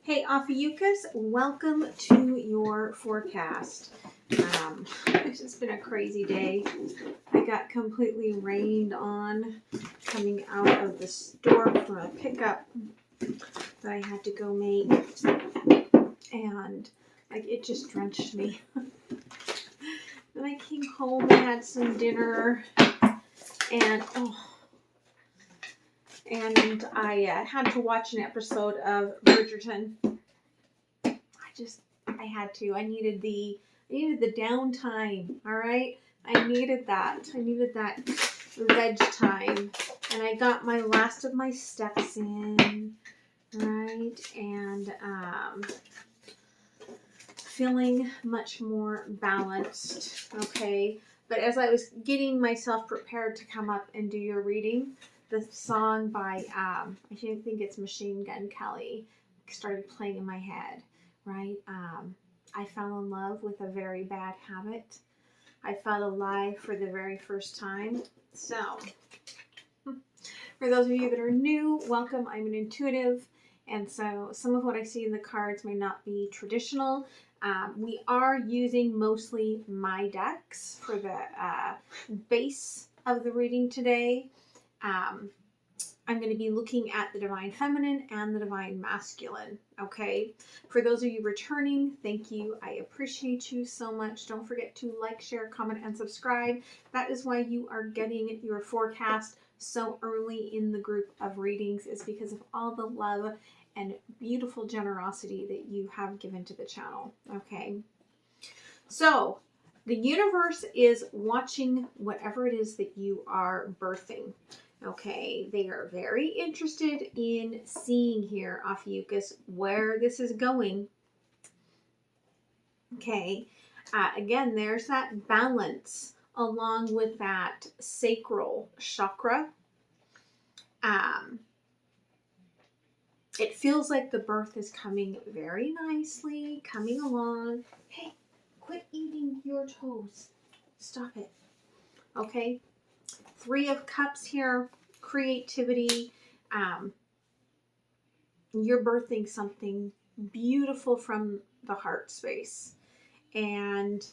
Hey, Ophiuchus, welcome to your forecast. It's just been a crazy day. I got completely rained on coming out of the store for a pickup that I had to go make, and it just drenched me. Then I came home and had some dinner, and I had to watch an episode of Bridgerton. I had to. I needed the downtime. All right, I needed that. I needed that veg time, and I got my last of my steps in. Right, and feeling much more balanced. Okay, but as I was getting myself prepared to come up and do your reading, the song by I think it's Machine Gun Kelly started playing in my head. Right, I fell in love with a very bad habit. I felt alive for the very first time. So, for those of you that are new, welcome. I'm an intuitive, and so some of what I see in the cards may not be traditional. We are using mostly my decks for the base of the reading today. I'm going to be looking at the Divine Feminine and the Divine Masculine, okay? For those of you returning, thank you. I appreciate you so much. Don't forget to like, share, comment, and subscribe. That is why you are getting your forecast so early in the group of readings, is because of all the love and beautiful generosity that you have given to the channel, okay? So, the universe is watching whatever it is that you are birthing. Okay, they are very interested in seeing here, Ophiuchus, where this is going. Okay, again, there's that balance along with that sacral chakra. It feels like the birth is coming very nicely, coming along. Hey, quit eating your toes. Stop it. Okay. 3 of Cups here, creativity. You're birthing something beautiful from the heart space. And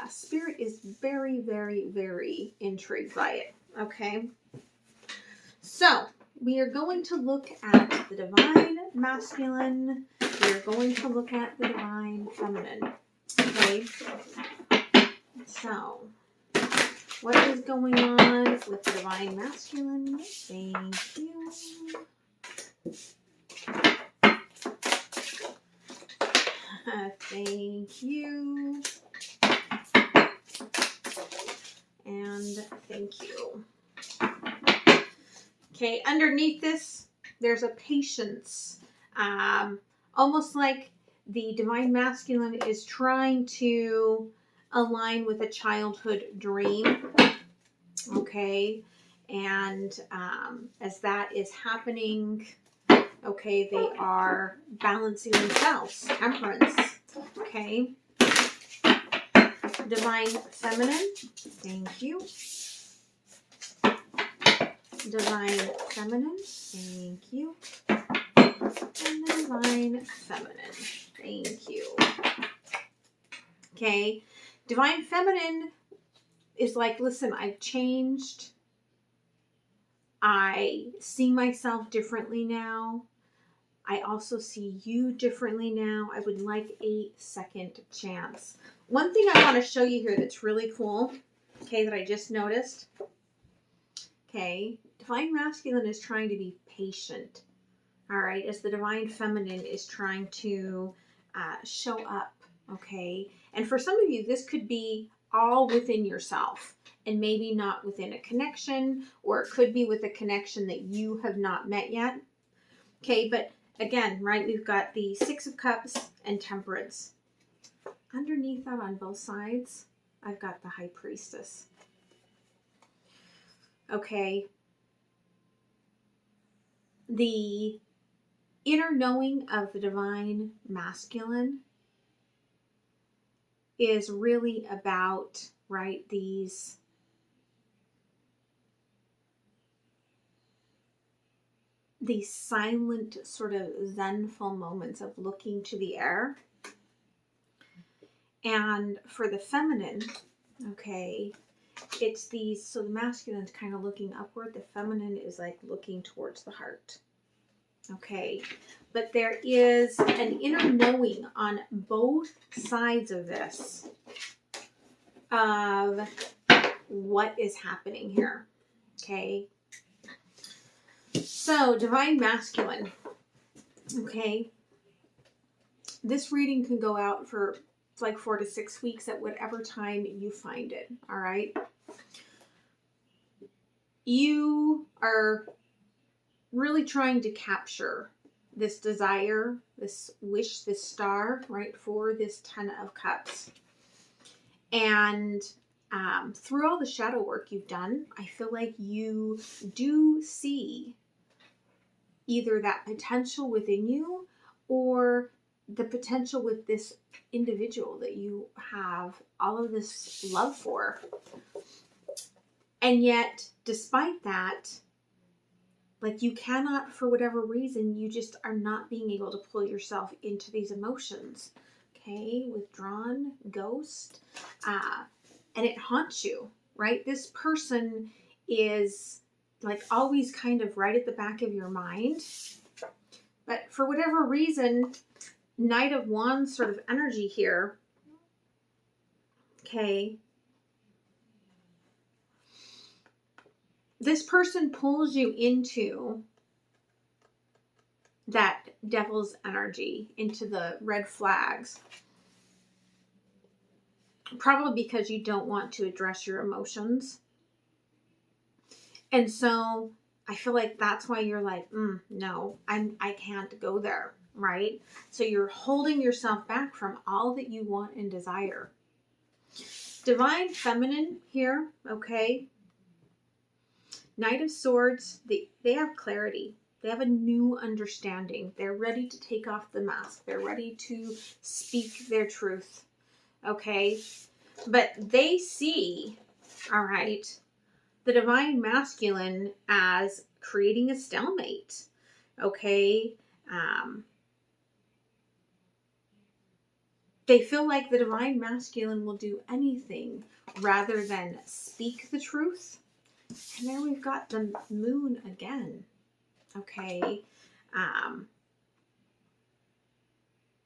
Spirit is very, very, very intrigued by it. Okay. So, we are going to look at the Divine Masculine. We are going to look at the Divine Feminine. Okay. So, what is going on with the Divine Masculine? Thank you. Thank you. And thank you. Okay, underneath this, there's a patience. Almost like the Divine Masculine is trying to align with a childhood dream. Okay, and as that is happening, okay, they are balancing themselves. Temperance. Okay. Divine Feminine. Thank you. Divine Feminine. Thank you. And Divine Feminine. Thank you. Okay. Divine Feminine is like, listen, I've changed. I see myself differently now. I also see you differently now. I would like a second chance. One thing I want to show you here that's really cool, okay, that I just noticed. Okay, Divine Masculine is trying to be patient, all right, as the Divine Feminine is trying to show up, okay? And for some of you, this could be all within yourself and maybe not within a connection, or it could be with a connection that you have not met yet, okay? But again, right, we've got the 6 of Cups and Temperance. Underneath that on both sides, I've got the High Priestess. Okay. The inner knowing of the Divine Masculine is really about, right, these these silent sort of zenful moments of looking to the air. And for the feminine, okay, it's these, so the masculine's kind of looking upward. The feminine is like looking towards the heart. Okay, but there is an inner knowing on both sides of this of what is happening here. Okay, so divine masculine. Okay, this reading can go out for like 4 to 6 weeks at whatever time you find it. All right, you are really trying to capture this desire, this wish, this star, right, for this 10 of Cups. And through all the shadow work you've done, I feel like you do see either that potential within you or the potential with this individual that you have all of this love for. And yet, despite that, like you cannot, for whatever reason, you just are not being able to pull yourself into these emotions. Okay, withdrawn, ghost, and it haunts you, right? This person is like always kind of right at the back of your mind. But for whatever reason, Knight of Wands sort of energy here. Okay. This person pulls you into that devil's energy, into the red flags. Probably because you don't want to address your emotions. And so I feel like that's why you're like, no, I can't go there, right? So you're holding yourself back from all that you want and desire. Divine feminine here, okay? Knight of Swords, they have clarity. They have a new understanding. They're ready to take off the mask. They're ready to speak their truth, okay? But they see, all right, the divine masculine as creating a stalemate, okay? They feel like the divine masculine will do anything rather than speak the truth. And there we've got the moon again, okay?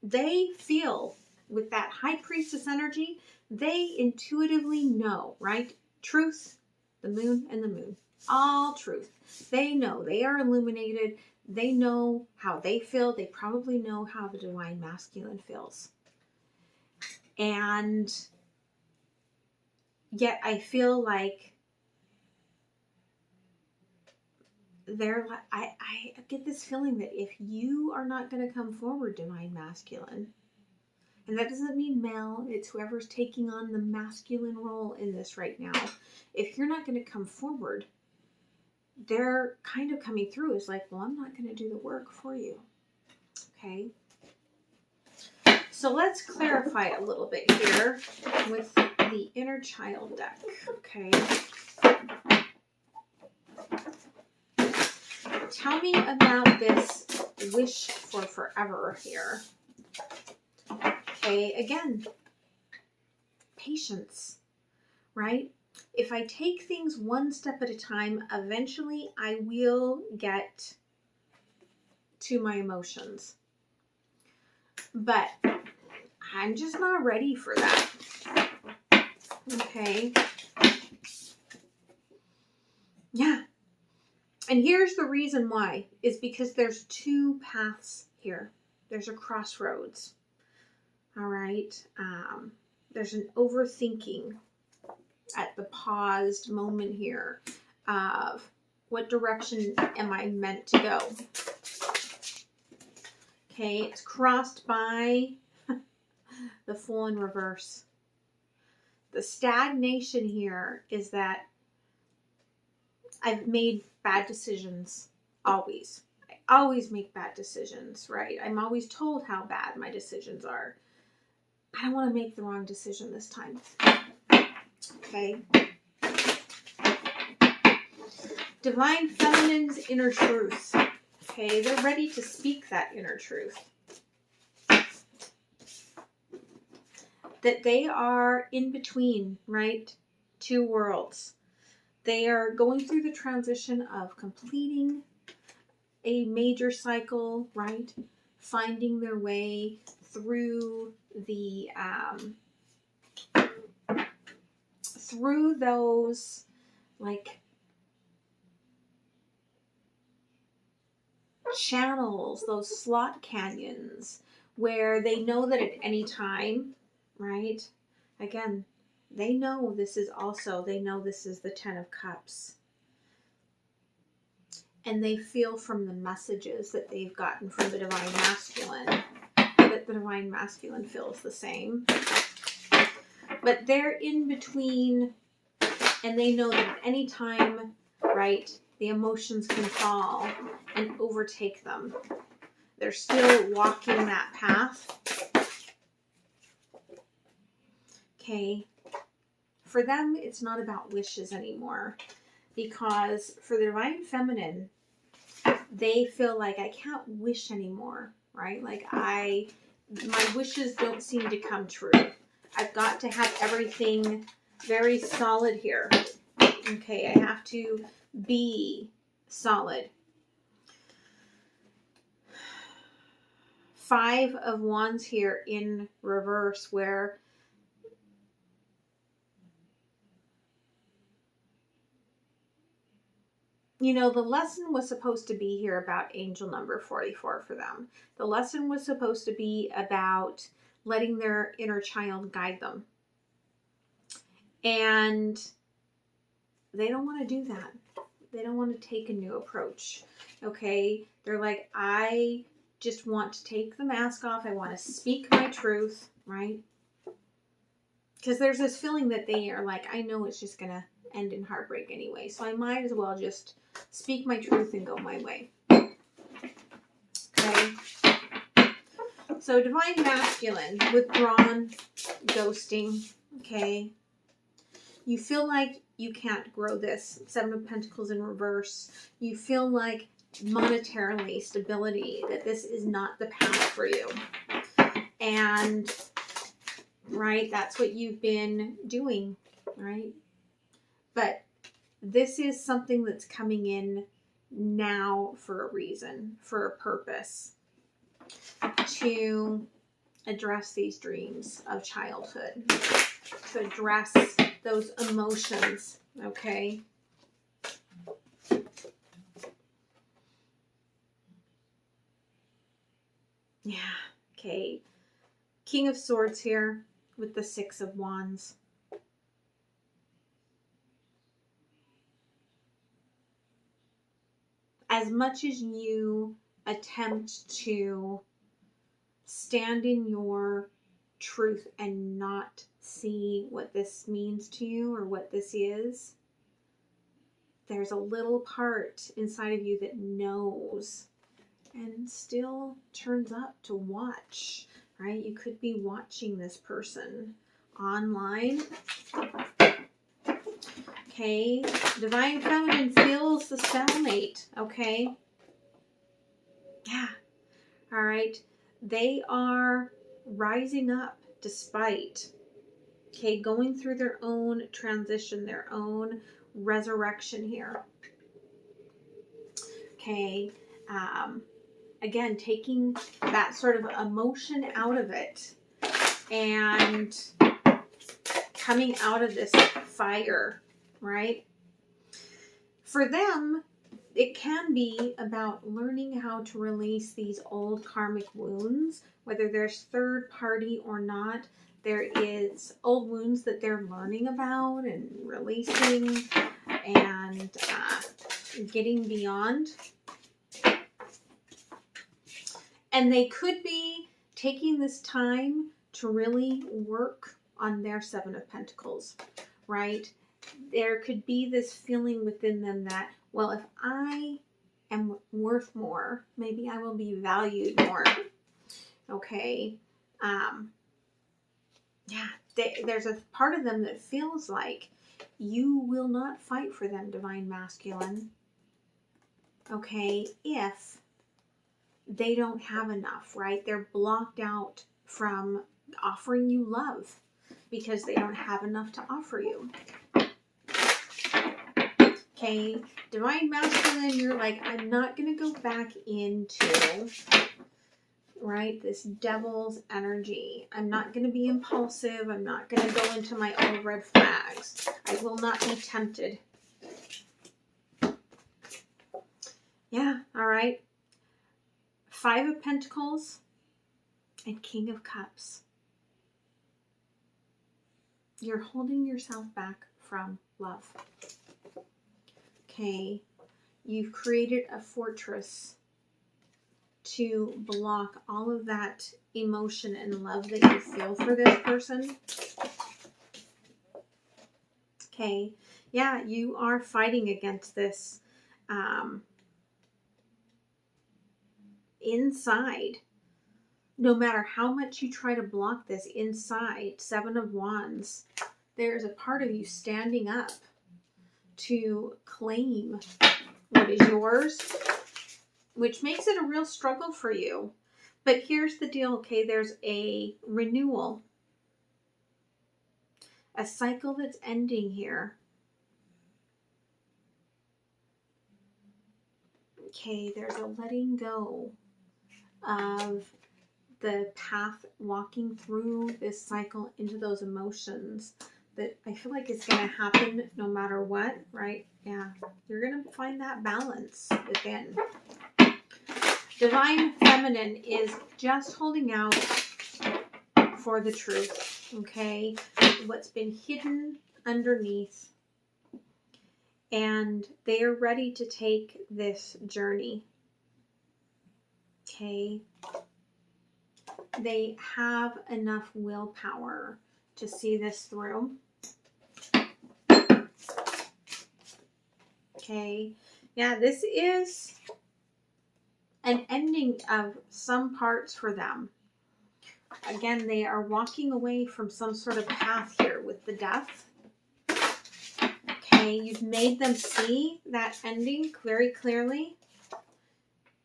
They feel with that high priestess energy, they intuitively know, right? Truth, the moon and the moon, all truth. They know, they are illuminated. They know how they feel. They probably know how the divine masculine feels. And yet I feel like I get this feeling that if you are not going to come forward, divine masculine, and that doesn't mean male, it's whoever's taking on the masculine role in this right now. If you're not going to come forward, they're kind of coming through as like, well, I'm not going to do the work for you. Okay. So let's clarify a little bit here with the inner child deck. Okay. Tell me about this wish for forever here. Okay, again, patience, right? If I take things one step at a time, eventually I will get to my emotions. But I'm just not ready for that. Okay. Yeah. And here's the reason why, is because there's two paths here. There's a crossroads. All right. There's an overthinking at the paused moment here of what direction am I meant to go? Okay, it's crossed by the Fool in reverse. The stagnation here is that I've made bad decisions, always. I always make bad decisions, right? I'm always told how bad my decisions are. I don't want to make the wrong decision this time. Okay. Divine Feminine's inner truth. Okay, they're ready to speak that inner truth. That they are in between, right? Two worlds. They are going through the transition of completing a major cycle, right? Finding their way through the through those like channels, those slot canyons where they know that at any time, right? Again, they know this is the 10 of Cups. And they feel from the messages that they've gotten from the Divine Masculine that the Divine Masculine feels the same. But they're in between, and they know that at any time, right, the emotions can fall and overtake them. They're still walking that path. Okay. For them, it's not about wishes anymore. Because for the Divine Feminine, they feel like I can't wish anymore, right? Like my wishes don't seem to come true. I've got to have everything very solid here. Okay, I have to be solid. 5 of Wands here in reverse, where you know, the lesson was supposed to be here about angel number 44 for them. The lesson was supposed to be about letting their inner child guide them. And they don't want to do that. They don't want to take a new approach. Okay? They're like, I just want to take the mask off. I want to speak my truth, right? Because there's this feeling that they are like, I know it's just going to end in heartbreak anyway. So I might as well just speak my truth and go my way. Okay. So Divine Masculine, withdrawn, ghosting. Okay. You feel like you can't grow this. 7 of Pentacles in reverse. You feel like monetarily, stability, that this is not the path for you. And, right, that's what you've been doing, right? But this is something that's coming in now for a reason, for a purpose, to address these dreams of childhood, to address those emotions, okay? Yeah, okay. King of Swords here with the 6 of Wands. As much as you attempt to stand in your truth and not see what this means to you or what this is, there's a little part inside of you that knows and still turns up to watch, right? You could be watching this person online. Okay, Divine Feminine feels the stalemate, okay? Yeah, all right. They are rising up despite, okay, going through their own transition, their own resurrection here. Okay, again, taking that sort of emotion out of it and coming out of this fire, right? For them, it can be about learning how to release these old karmic wounds, whether there's third party or not. There is old wounds that they're learning about and releasing and getting beyond. And they could be taking this time to really work on their 7 of Pentacles, right? There could be this feeling within them that, well, if I am worth more, maybe I will be valued more. Okay. Yeah, there's a part of them that feels like you will not fight for them, Divine Masculine. Okay, if they don't have enough, right? They're blocked out from offering you love because they don't have enough to offer you. Okay, Divine Masculine, you're like, I'm not going to go back into, right, this devil's energy. I'm not going to be impulsive. I'm not going to go into my old red flags. I will not be tempted. Yeah, all right. 5 of Pentacles and King of Cups. You're holding yourself back from love. Okay, you've created a fortress to block all of that emotion and love that you feel for this person. Okay, yeah, you are fighting against this inside. No matter how much you try to block this inside, 7 of Wands, there's a part of you standing up to claim what is yours, which makes it a real struggle for you. But here's the deal, okay? There's a renewal, a cycle that's ending here. Okay, there's a letting go of the path walking through this cycle into those emotions that I feel like is going to happen no matter what, right? Yeah, you're going to find that balance within. Divine Feminine is just holding out for the truth, okay? What's been hidden underneath. And they are ready to take this journey, okay? They have enough willpower to see this through. Okay. Yeah, this is an ending of some parts for them. Again, they are walking away from some sort of path here with the Death. Okay, you've made them see that ending very clearly.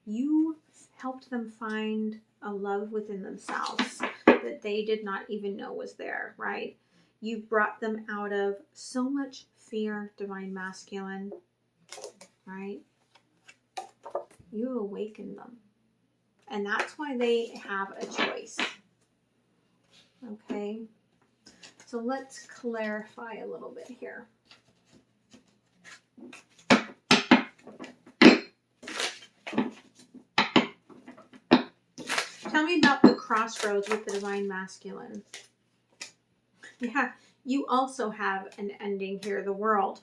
You helped them find a love within themselves that they did not even know was there, right? You've brought them out of so much fear, Divine Masculine, right? You awakened them. And that's why they have a choice. Okay? So let's clarify a little bit here. Tell me about the crossroads with the Divine Masculine. Yeah, you also have an ending here, the World.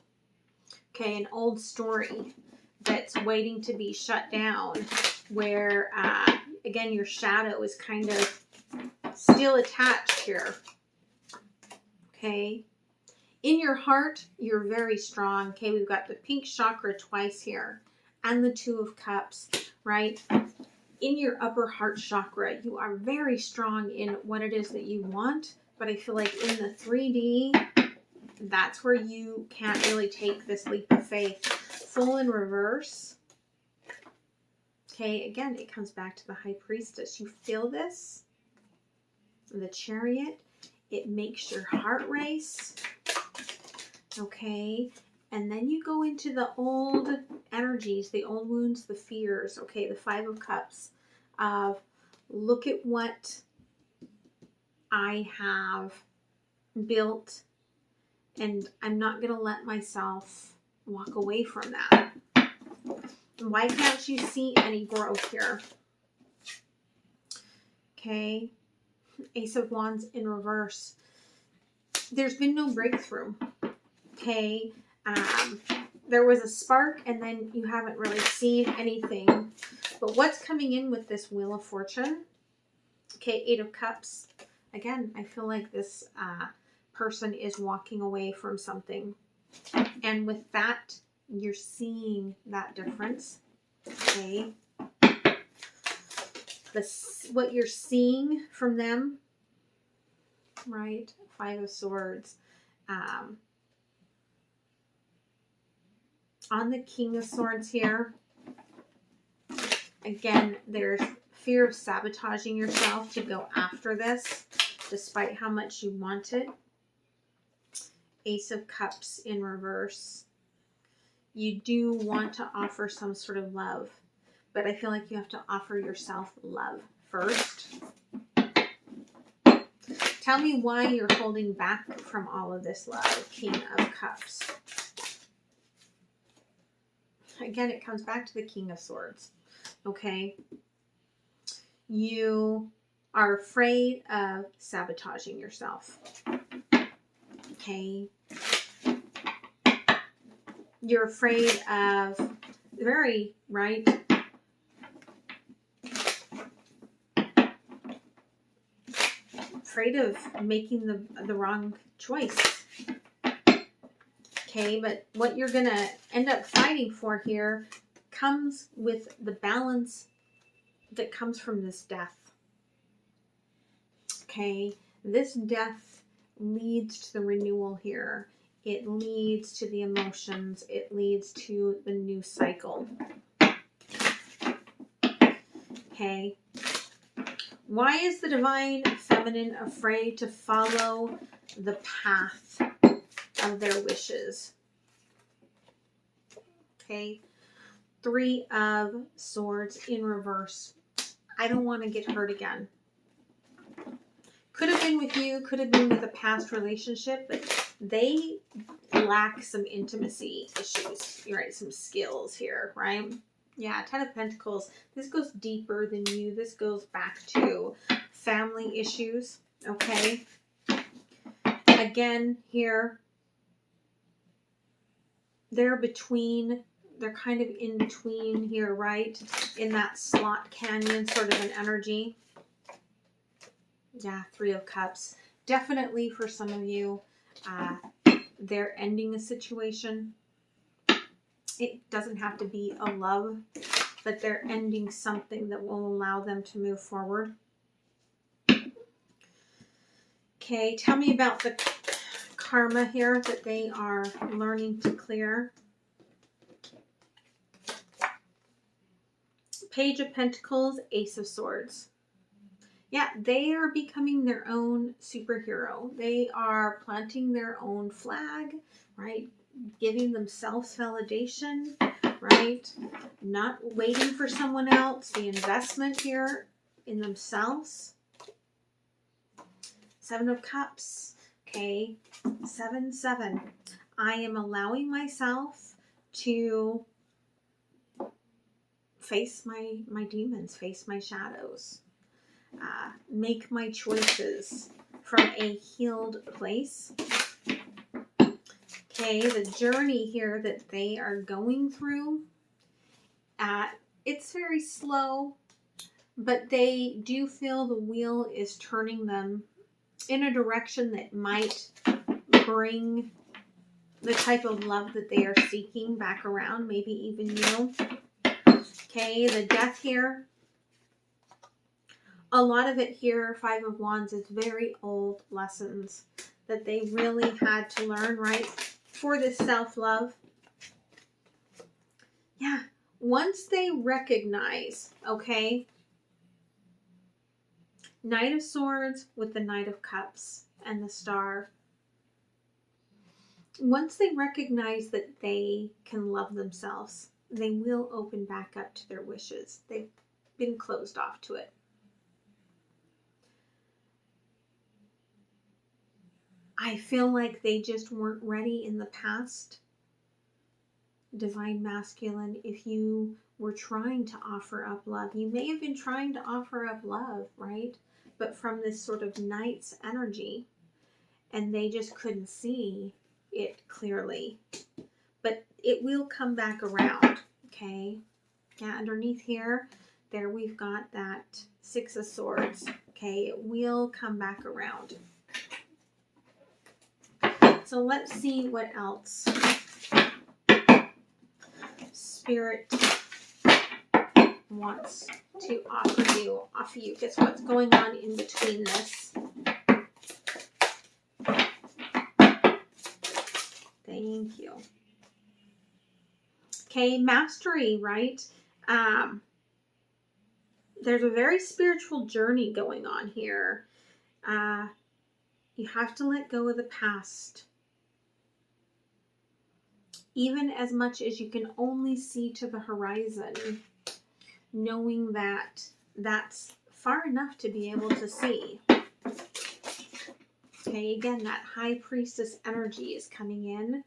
Okay, an old story that's waiting to be shut down where, again, your shadow is kind of still attached here. Okay. In your heart, you're very strong. Okay, we've got the pink chakra twice here and the 2 of Cups, right? In your upper heart chakra, you are very strong in what it is that you want, but I feel like in the 3D, that's where you can't really take this leap of faith. Full in reverse. Okay, again, it comes back to the High Priestess. You feel this? The Chariot. It makes your heart race. Okay, and then you go into the old energies, the old wounds, the fears. Okay, the 5 of Cups. Look at what I have built, and I'm not going to let myself walk away from that. Why can't you see any growth here? Okay, Ace of Wands in reverse. There's been no breakthrough. Okay, there was a spark and then you haven't really seen anything. But what's coming in with this Wheel of Fortune? Okay, 8 of Cups. Again, I feel like this person is walking away from something. And with that, you're seeing that difference. Okay. What you're seeing from them, right? 5 of Swords. On the King of Swords here, again, there's fear of sabotaging yourself to go after this, despite how much you want it. Ace of Cups in reverse. You do want to offer some sort of love, but I feel like you have to offer yourself love first. Tell me why you're holding back from all of this love, King of Cups. Again, it comes back to the King of Swords, okay? You are afraid of sabotaging yourself, okay? You're afraid of, very, right? Afraid of making the wrong choice. Okay, but what you're going to end up fighting for here comes with the balance that comes from this death. Okay, this death leads to the renewal here. It leads to the emotions. It leads to the new cycle. Okay. Why is the Divine Feminine afraid to follow the path of their wishes? Okay. 3 of Swords in reverse. I don't want to get hurt again. Could have been with you, could have been with a past relationship, but they lack some intimacy issues, right? Some skills here, right? Yeah, 10 of Pentacles. This goes deeper than you. This goes back to family issues, okay? Again, here, they're kind of in between here, right? In that slot canyon sort of an energy. Yeah, 3 of Cups. Definitely for some of you, they're ending a situation. It doesn't have to be a love, but they're ending something that will allow them to move forward. Okay, tell me about the karma here that they are learning to clear. Page of Pentacles, Ace of Swords. Yeah, they are becoming their own superhero. They are planting their own flag, right? Giving themselves validation, right? Not waiting for someone else. The investment here in themselves. 7 of Cups. Okay, 7-7. I am allowing myself to face my demons, face my shadows. Make my choices from a healed place. Okay, the journey here that they are going through, it's very slow, but they do feel the wheel is turning them in a direction that might bring the type of love that they are seeking back around, maybe even you. Okay, the Death here. A lot of it here, 5 of Wands, is very old lessons that they really had to learn, right? For this self-love. Yeah, once they recognize, okay, Knight of Swords with the Knight of Cups and the Star. Once they recognize that they can love themselves, they will open back up to their wishes. They've been closed off to it. I feel like they just weren't ready in the past. Divine Masculine, if you were trying to offer up love, you may have been trying to offer up love, right? But from this sort of Knight's energy, and they just couldn't see it clearly. But it will come back around, okay? Yeah, underneath here, there we've got that 6 of Swords, okay? It will come back around. So let's see what else Spirit wants to offer you. Ophiuchus, what's going on in between this? Thank you. Okay, mastery, right? there's a very spiritual journey going on here. You have to let go of the past. Even as much as you can only see to the horizon, knowing that that's far enough to be able to see. Okay, again, that high priestess energy is coming in.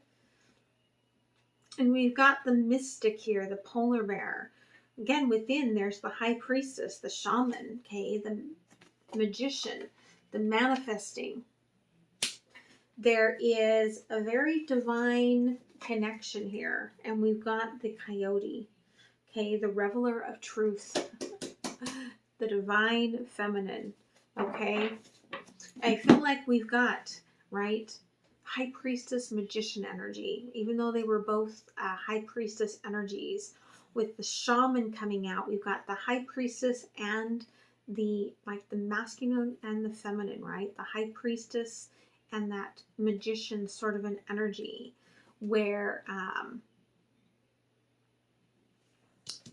And we've got the mystic here, the polar bear. Again, within there's the high priestess, the shaman, okay, the magician, the manifesting. There is a very divine connection here. And we've got the coyote, okay, the reveler of truth, the divine feminine, okay. I feel like we've got, right, high priestess, magician energy, even though they were both high priestess energies. With the shaman coming out, we've got the high priestess and the masculine and the feminine, right? The high priestess and that magician sort of an energy where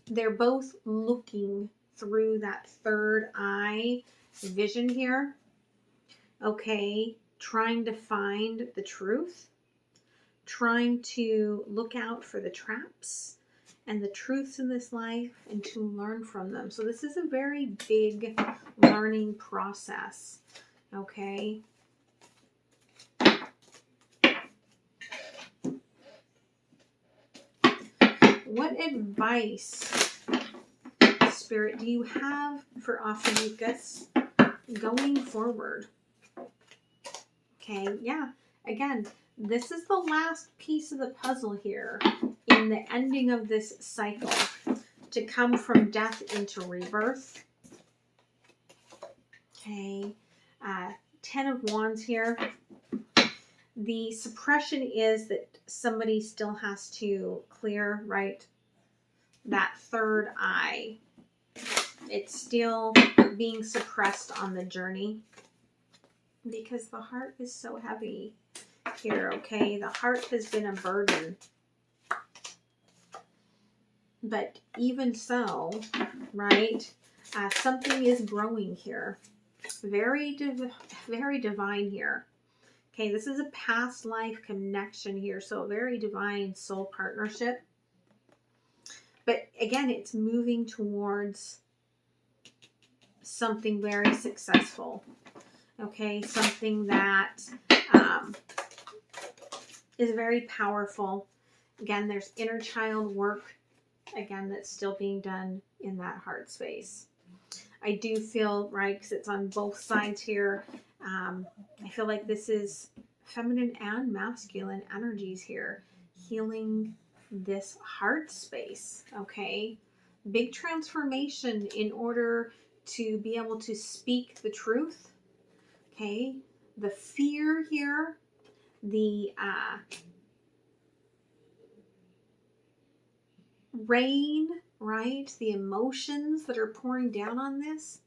they're both looking through that third eye vision here. Okay, trying to find the truth, trying to look out for the traps and the truths in this life and to learn from them. So this is a very big learning process, okay? What advice, Spirit, do you have for Ophiuchus going forward? Okay, yeah, again, this is the last piece of the puzzle here in the ending of this cycle to come from death into rebirth. Okay, 10 of Wands here. The suppression is that somebody still has to clear, right, that third eye. It's still being suppressed on the journey because the heart is so heavy here, okay? The heart has been a burden. But even so, right, something is growing here. Very divine here. Okay, this is a past life connection here, so a very divine soul partnership. But again, it's moving towards something very successful. Okay, something that is very powerful. Again, there's inner child work, again, that's still being done in that heart space. I do feel, right, because it's on both sides here, I feel like this is feminine and masculine energies here, healing this heart space, okay? Big transformation in order to be able to speak the truth, okay? The fear here, the rain, right? The emotions that are pouring down on this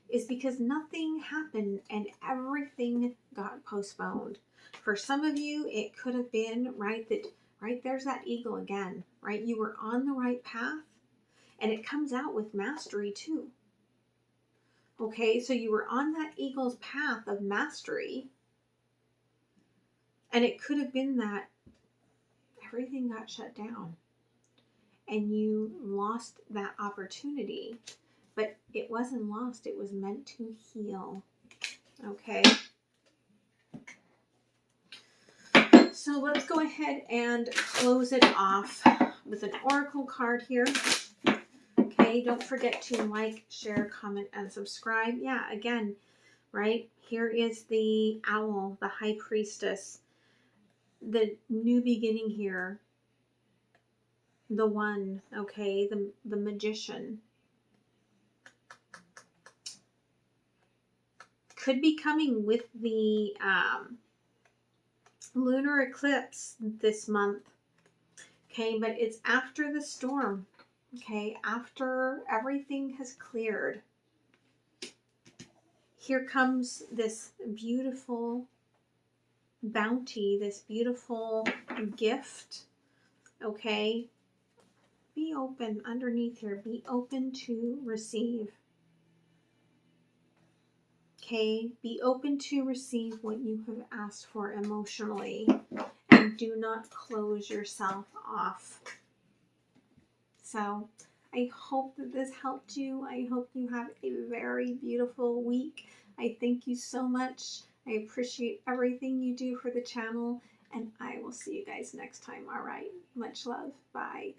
is because nothing happened and everything got postponed. For some of you, it could have been, right, that, right, there's that eagle again, right? You were on the right path and it comes out with mastery too. Okay, so you were on that eagle's path of mastery and it could have been that everything got shut down and you lost that opportunity. But it wasn't lost. It was meant to heal. Okay. So let's go ahead and close it off with an oracle card here. Okay. Don't forget to like, share, comment, and subscribe. Yeah. Again, right. Here is the owl, the high priestess, the new beginning here. The one. Okay. The magician. Could be coming with the lunar eclipse this month. Okay, but it's after the storm. Okay, after everything has cleared. Here comes this beautiful bounty, this beautiful gift. Okay, be open underneath here. Be open to receive. Okay, be open to receive what you have asked for emotionally, and do not close yourself off. So I hope that this helped you. I hope you have a very beautiful week. I thank you so much. I appreciate everything you do for the channel, and I will see you guys next time. All right, much love. Bye.